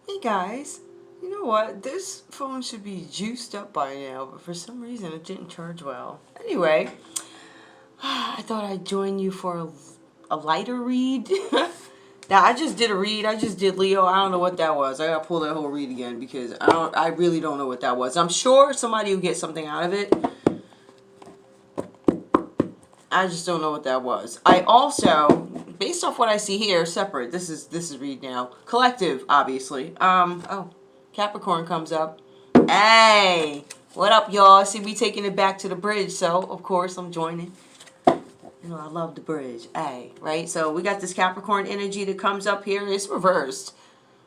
Hey guys, you know what? This phone should be juiced up by now, but for some reason it didn't charge well. Anyway, I thought I'd join you for a lighter read. Now I just did a read. I just did Leo. I don't know what that was. I gotta pull that whole read again because I really don't know what that was. I'm sure somebody will get something out of it. I just don't know what that was. I also, based off what I see here, separate. This is read now. Collective, obviously. Oh, Capricorn comes up. Hey, what up, y'all? See me taking it back to the bridge, so of course I'm joining. You know I love the bridge. Hey, right? So we got this Capricorn energy that comes up here. It's reversed.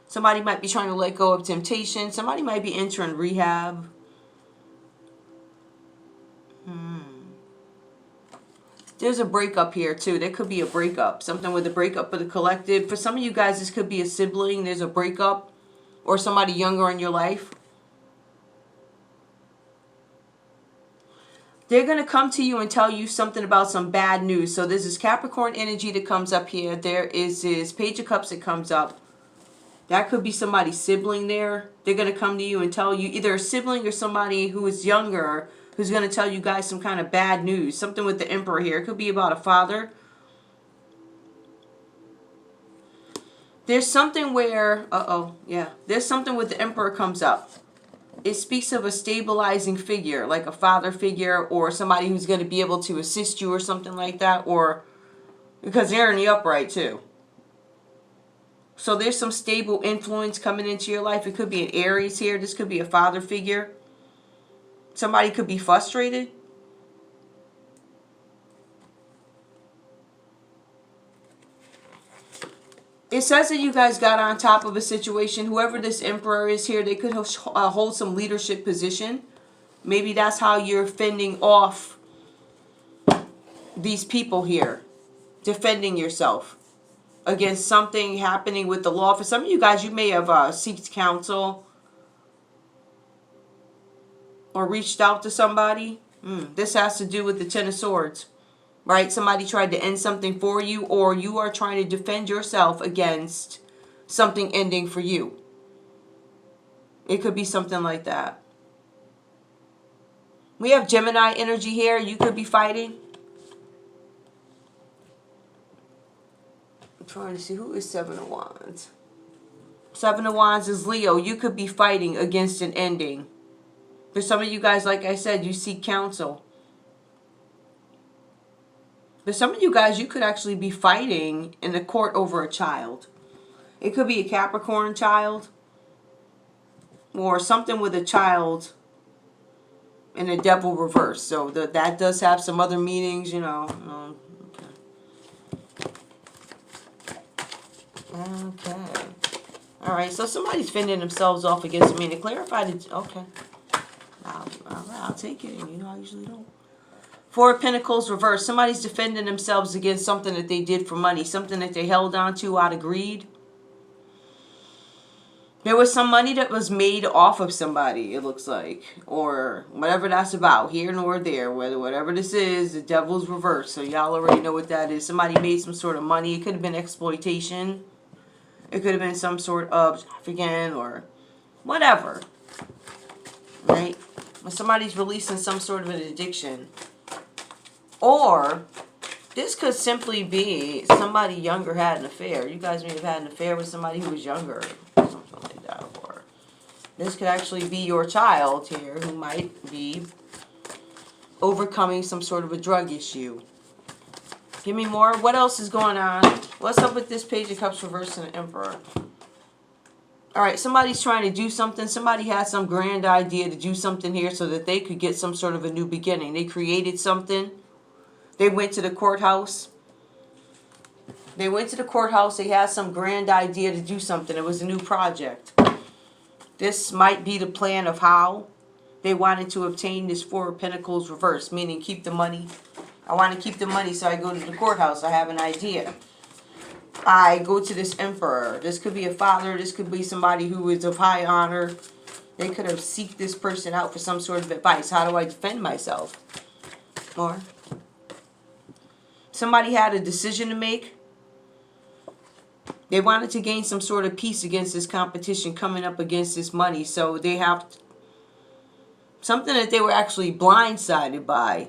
Somebody might be trying to let go of temptation. Somebody might be entering rehab. There's a breakup here too. There could be a breakup. Something with a breakup of the collective. For some of you guys, this could be a sibling. There's a breakup. Or somebody younger in your life. They're going to come to you and tell you something about some bad news. So there's this Capricorn energy that comes up here. There is this Page of Cups that comes up. That could be somebody's sibling there. They're going to come to you and tell you, either a sibling or somebody who is younger, who's going to tell you guys some kind of bad news. Something with the Emperor here. It could be about a father. There's something where, there's something with the Emperor comes up. It speaks of a stabilizing figure, like a father figure or somebody who's going to be able to assist you or something like that. Or, because they're in the upright too. So there's some stable influence coming into your life. It could be an Aries here. This could be a father figure. Somebody could be frustrated. It says that you guys got on top of a situation. Whoever this Emperor is here, they could hold some leadership position. Maybe that's how you're fending off these people here. Defending yourself against something happening with the law. For some of you guys, you may have sought counsel or reached out to somebody. This has to do with the Ten of Swords. Right? Somebody tried to end something for you, or you are trying to defend yourself against something ending for you. It could be something like that. We have Gemini energy here. You could be fighting. I'm trying to see, who is Seven of Wands? Seven of Wands is Leo. You could be fighting against an ending. For some of you guys, like I said, you seek counsel. But some of you guys, you could actually be fighting in the court over a child. It could be a Capricorn child. Or something with a child in a devil reverse. So that does have some other meanings, you know. Okay. Alright, so somebody's fending themselves off against me. To clarify the... Okay. I'll take it. You know, I usually don't. Four of Pentacles reversed. Somebody's defending themselves against something that they did for money. Something that they held on to out of greed. There was some money that was made off of somebody, it looks like. Or whatever that's about. Here nor there. Whatever this is, the devil's reversed. So y'all already know what that is. Somebody made some sort of money. It could have been exploitation. It could have been some sort of trafficking or whatever. Right? When somebody's releasing some sort of an addiction. Or this could simply be somebody younger had an affair. You guys may have had an affair with somebody who was younger. Something like that. Or this could actually be your child here who might be overcoming some sort of a drug issue. Give me more. What else is going on? What's up with this Page of Cups reversed and the Emperor? Alright, somebody's trying to do something. Somebody had some grand idea to do something here so that they could get some sort of a new beginning. They created something. They went to the courthouse. They went to the courthouse. They had some grand idea to do something. It was a new project. This might be the plan of how they wanted to obtain this Four of Pentacles reversed, meaning keep the money. I want to keep the money, so I go to the courthouse. I have an idea. I go to this Emperor. This could be a father. This could be somebody who is of high honor. They could have sought this person out for some sort of advice. How do I defend myself? More. Somebody had a decision to make. They wanted to gain some sort of peace against this competition coming up against this money. So they have something that they were actually blindsided by.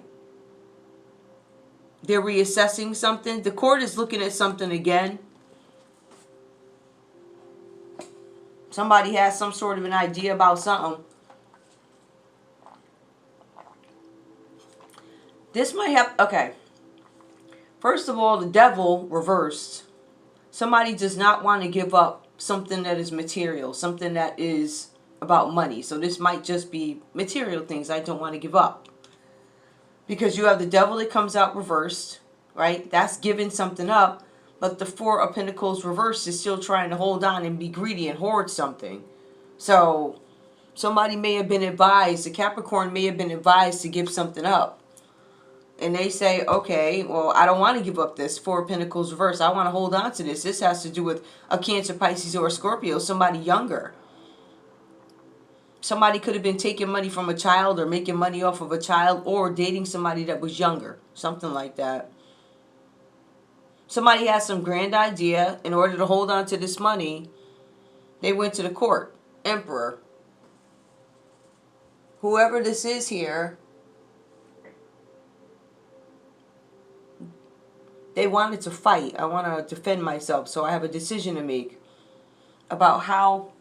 They're reassessing something. The court is looking at something again. Somebody has some sort of an idea about something. This might have, okay. First of all, the devil reversed. Somebody does not want to give up something that is material, something that is about money. So this might just be material things I don't want to give up. Because you have the devil that comes out reversed, right? That's giving something up. But the Four of Pentacles reversed is still trying to hold on and be greedy and hoard something. So somebody may have been advised, the Capricorn may have been advised to give something up. And they say, okay, well, I don't want to give up this Four of Pentacles reverse. I want to hold on to this. This has to do with a Cancer, Pisces, or a Scorpio, somebody younger. Somebody could have been taking money from a child or making money off of a child or dating somebody that was younger. Something like that. Somebody has some grand idea. In order to hold on to this money, they went to the court. Emperor. Whoever this is here, they wanted to fight. I want to defend myself. So I have a decision to make about how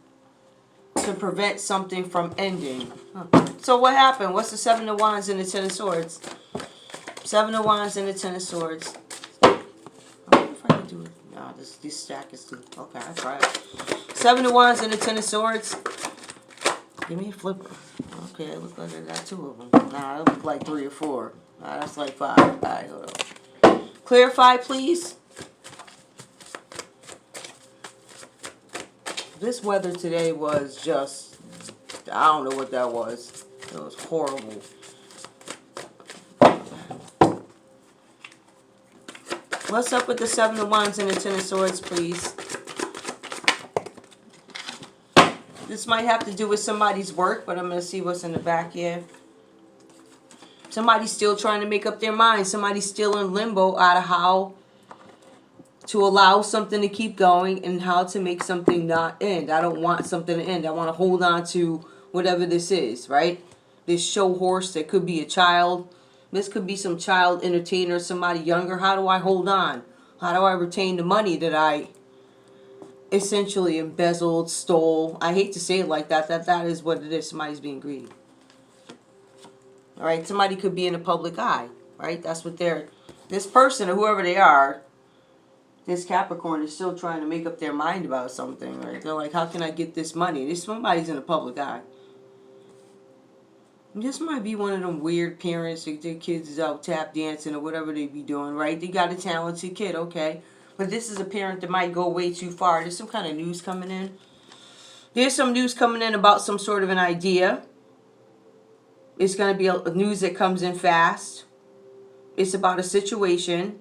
to prevent something from ending. So what happened? What's the Seven of Wands and the Ten of Swords? Seven of Wands and the Ten of Swords. I wonder if I can do it. No, this stack is too... Okay, I'll try it. Seven of Wands and the Ten of Swords. Give me a flipper. Okay, it looks like I got two of them. Nah, it looks like 3 or 4. Nah, that's like 5. Alright, hold on. Clarify, please. This weather today was just, I don't know what that was. It was horrible. What's up with the Seven of Wands and the Ten of Swords, please? This might have to do with somebody's work, but I'm going to see what's in the back here. Somebody's still trying to make up their mind. Somebody's still in limbo out of how to allow something to keep going and how to make something not end. I don't want something to end. I want to hold on to whatever this is, right? This show horse that could be a child. This could be some child entertainer, somebody younger. How do I hold on? How do I retain the money that I essentially embezzled, stole? I hate to say it like that. That is what it is. Somebody's being greedy. All right, somebody could be in the public eye, right? That's what they're, this person or whoever they are, this Capricorn is still trying to make up their mind about something, right? They're like, how can I get this money? This somebody's in the public eye. This might be one of them weird parents that their kids is out tap dancing or whatever they be doing, right? They got a talented kid, okay. But this is a parent that might go way too far. There's some kind of news coming in. There's some news coming in about some sort of an idea. It's going to be a news that comes in fast. It's about a situation.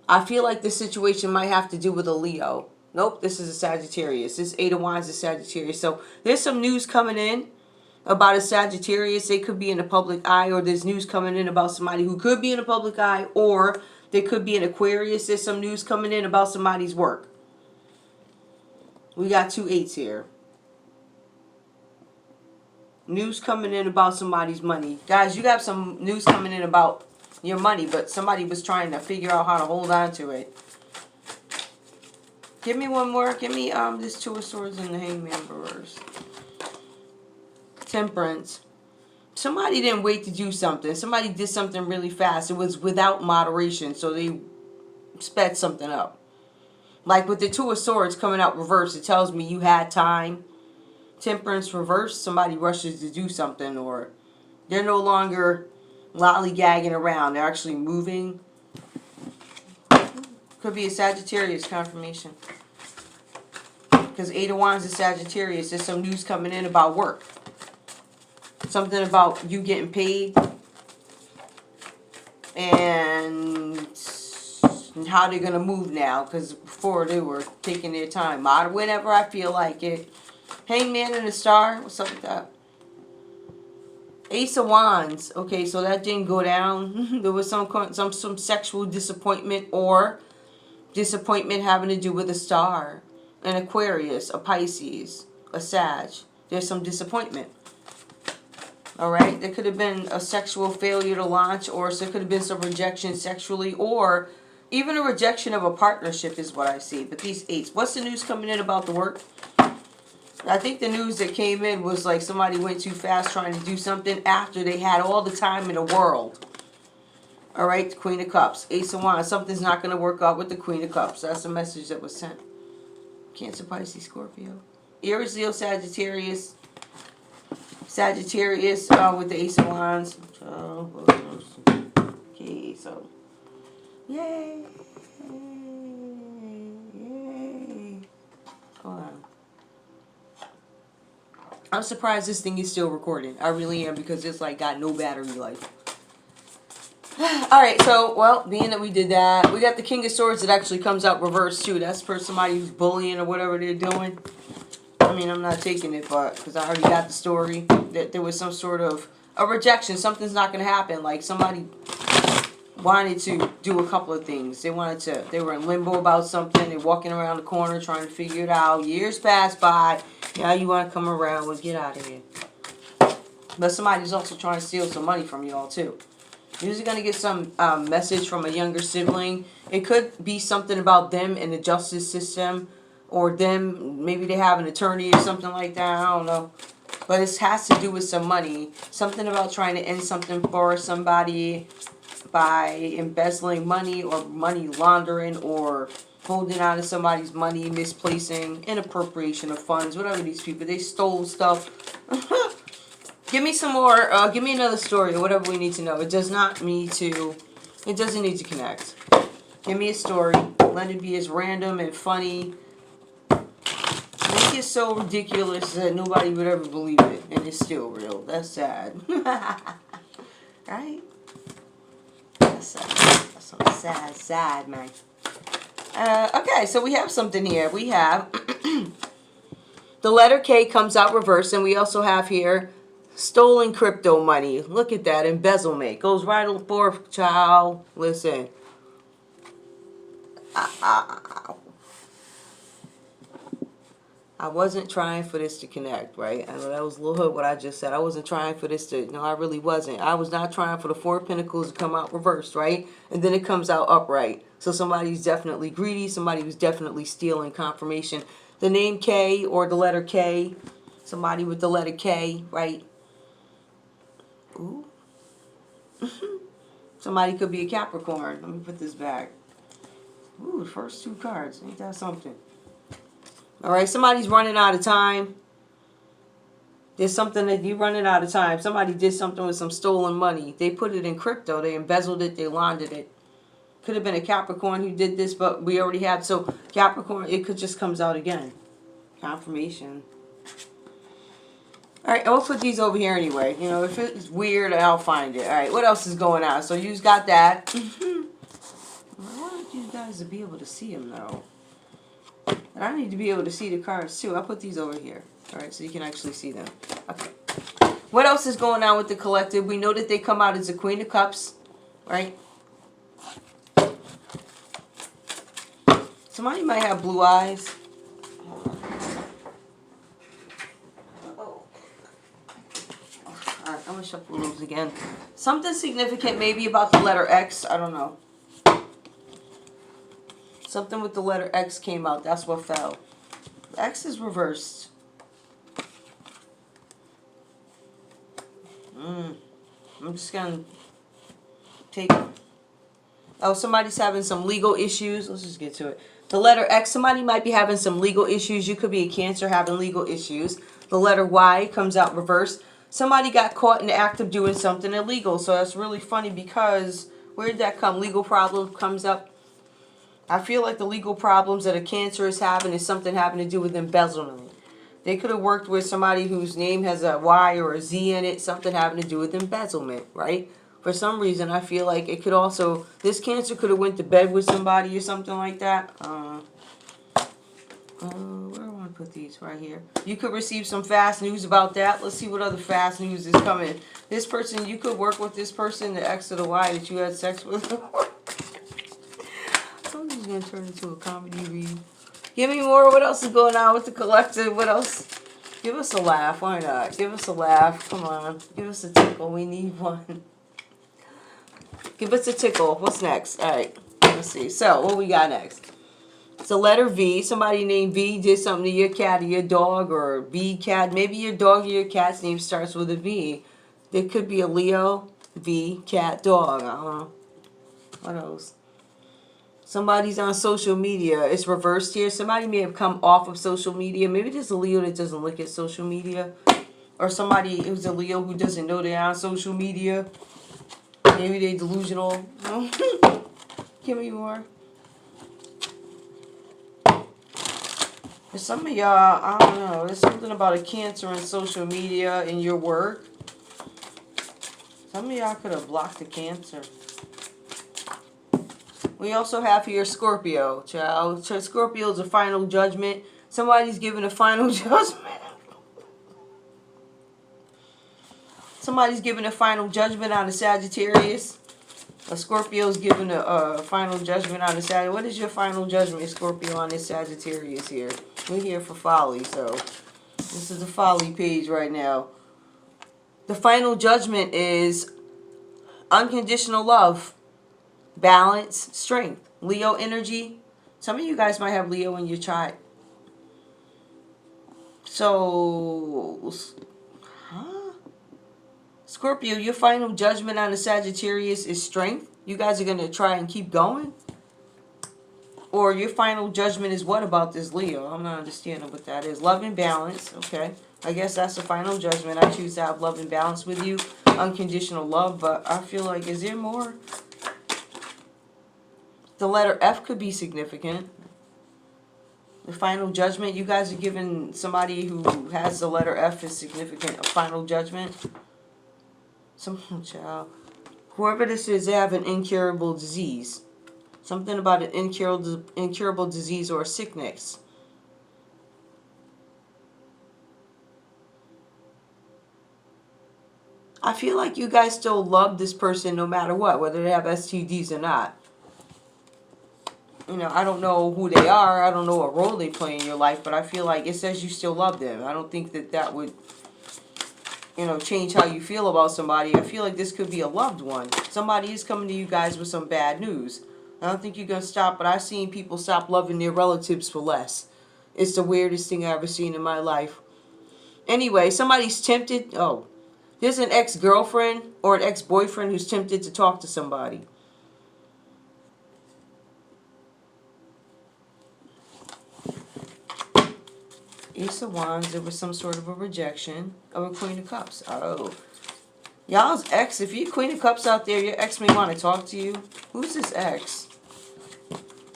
I feel like this situation might have to do with a Leo. Nope, this is a Sagittarius. This Eight of Wands is Sagittarius. So there's some news coming in about a Sagittarius. They could be in the public eye, or there's news coming in about somebody who could be in the public eye, or they could be an Aquarius. There's some news coming in about somebody's work. We got 2 8s here. News coming in about somebody's money. Guys, you got some news coming in about your money, but somebody was trying to figure out how to hold on to it. Give me one more. Give me this Two of Swords and the Hangman reverse. Temperance. Somebody didn't wait to do something. Somebody did something really fast. It was without moderation, so they sped something up. Like with the Two of Swords coming out reverse, it tells me you had time. Temperance reverse, somebody rushes to do something, or they're no longer lollygagging around. They're actually moving. Could be a Sagittarius confirmation. Because Eight of Wands is Sagittarius. There's some news coming in about work. Something about you getting paid. And how they're going to move now. Because before they were taking their time. Whenever I feel like it. Hangman and the Star. What's up with that? Ace of Wands. Okay, so that didn't go down. There was some sexual disappointment, or Disappointment having to do with a star, an Aquarius, a Pisces, a Sag. There's some disappointment. All right, there could have been a sexual failure to launch, or there could have been some rejection sexually, or even a rejection of a partnership is what I see. But these eights, what's the news coming in about the work? I think the news that came in was like somebody went too fast trying to do something after they had all the time in the world. All right, the Queen of Cups, Ace of Wands. Something's not going to work out with the Queen of Cups. That's the message that was sent. Cancer, Pisces, Scorpio. Aries, Leo, Sagittarius. Sagittarius with the Ace of Wands. Okay, so. Yay. Yay. Hold on. I'm surprised this thing is still recording. I really am, because it's like got no battery life. Alright, so, well, being that we did that, we got the King of Swords that actually comes out reversed too. That's for somebody who's bullying or whatever they're doing. I mean, I'm not taking it, but because I already got the story that there was some sort of a rejection. Something's not going to happen. Like somebody wanted to do a couple of things. They were in limbo about something. They're walking around the corner trying to figure it out. Years pass by. Now you want to come around. Well, get out of here. But somebody's also trying to steal some money from you all too. You're usually going to get some message from a younger sibling. It could be something about them in the justice system, or them, maybe they have an attorney or something like that. I don't know. But it has to do with some money. Something about trying to end something for somebody by embezzling money or money laundering or holding on to somebody's money, misplacing, inappropriation of funds, whatever these people, they stole stuff. Give me some more, give me another story or whatever we need to know. It doesn't need to connect. Give me a story. Let it be as random and funny. Make it so ridiculous that nobody would ever believe it. And it's still real. That's sad. Right? That's sad. That's some sad, man. Okay, so we have something here. We have the letter K comes out reversed, and we also have here stolen crypto money. Look at that. Embezzlement. Goes right forth, child. Listen. I wasn't trying for this to connect, right? I know that was a little hood what I just said. I wasn't trying for this to... No, I really wasn't. I was not trying for the Four of Pentacles to come out reversed, right? And then it comes out upright. So somebody's definitely greedy. Somebody was definitely stealing confirmation. The name K or the letter K. Somebody with the letter K, right? Ooh. Somebody could be a Capricorn. Let me put this back. Ooh, the first two cards. Ain't that something? Alright, somebody's running out of time. There's something that you're running out of time. Somebody did something with some stolen money. They put it in crypto. They embezzled it. They laundered it. Could have been a Capricorn who did this, but we already had. So Capricorn, it could just comes out again. Confirmation. Alright, I'll put these over here anyway. You know, if it's weird, I'll find it. Alright, what else is going on? So you've got that. I want you guys to be able to see them, though. And I need to be able to see the cards, too. I'll put these over here. Alright, so you can actually see them. Okay. What else is going on with the collective? We know that they come out as the Queen of Cups. Right? Somebody might have blue eyes. Alright, I'm going to shuffle those again. Something significant maybe about the letter X. I don't know. Something with the letter X came out. That's what fell. The X is reversed. I'm just going to take... Oh, somebody's having some legal issues. Let's just get to it. The letter X, somebody might be having some legal issues. You could be a Cancer having legal issues. The letter Y comes out reversed. Somebody got caught in the act of doing something illegal. So that's really funny because where did that come? Legal problem comes up. I feel like the legal problems that a Cancer is having is something having to do with embezzlement. They could have worked with somebody whose name has a Y or a Z in it. Something having to do with embezzlement, right? For some reason, I feel like it could also... This Cancer could have went to bed with somebody or something like that. Where do I want to put these? Right here. You could receive some fast news about that. Let's see what other fast news is coming. This person, you could work with this person, the X or the Y that you had sex with. is going to turn into a comedy read. Give me more. What else is going on with the collective? What else? Give us a laugh. Why not? Give us a laugh. Come on. Give us a tickle. We need one. Give us a tickle. What's next? All right. Let's see. So, what we got next? It's a letter V. Somebody named V did something to your cat or your dog, or V cat. Maybe your dog or your cat's name starts with a V. There could be a Leo, V, cat, dog. I don't know. What else? Somebody's on social media. It's reversed here. Somebody may have come off of social media. Maybe there's a Leo that doesn't look at social media. Or somebody who's a Leo who doesn't know they're on social media. Maybe they're delusional. Give me more. For some of y'all, I don't know. There's something about a Cancer in social media in your work. Some of y'all could have blocked the Cancer. We also have here Scorpio, child. Scorpio is a final judgment. Somebody's giving a final judgment. Somebody's giving a final judgment on a Sagittarius. A Scorpio's giving a final judgment on a Sagittarius. What is your final judgment, Scorpio, on this Sagittarius here? We're here for folly, so this is the folly page right now. The final judgment is unconditional love, balance, strength, Leo energy. Some of you guys might have Leo in your chart. So, Scorpio, your final judgment on the Sagittarius is strength. You guys are going to try and keep going? Or your final judgment is what about this Leo? I'm not understanding what that is. Love and balance. Okay. I guess that's the final judgment. I choose to have love and balance with you. Unconditional love. But I feel like, is there more? The letter F could be significant. The final judgment. You guys are giving somebody who has the letter F is significant a final judgment. Some child. Whoever this is, they have an incurable disease. Something about an incurable disease or a sickness. I feel like you guys still love this person no matter what, whether they have STDs or not. You know, I don't know who they are. I don't know what role they play in your life, but I feel like it says you still love them. I don't think that that would, you know, change how you feel about somebody. I feel like this could be a loved one. Somebody is coming to you guys with some bad news. I don't think you're going to stop, but I've seen people stop loving their relatives for less. It's the weirdest thing I've ever seen in my life. Anyway, somebody's tempted. Oh, there's an ex-girlfriend or an ex-boyfriend who's tempted to talk to somebody. Ace of Wands, there was some sort of a rejection of a Queen of Cups. Oh. Y'all's ex, if you're Queen of Cups out there, your ex may want to talk to you. Who's this ex?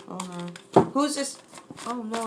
Oh no. Who's this? Oh no.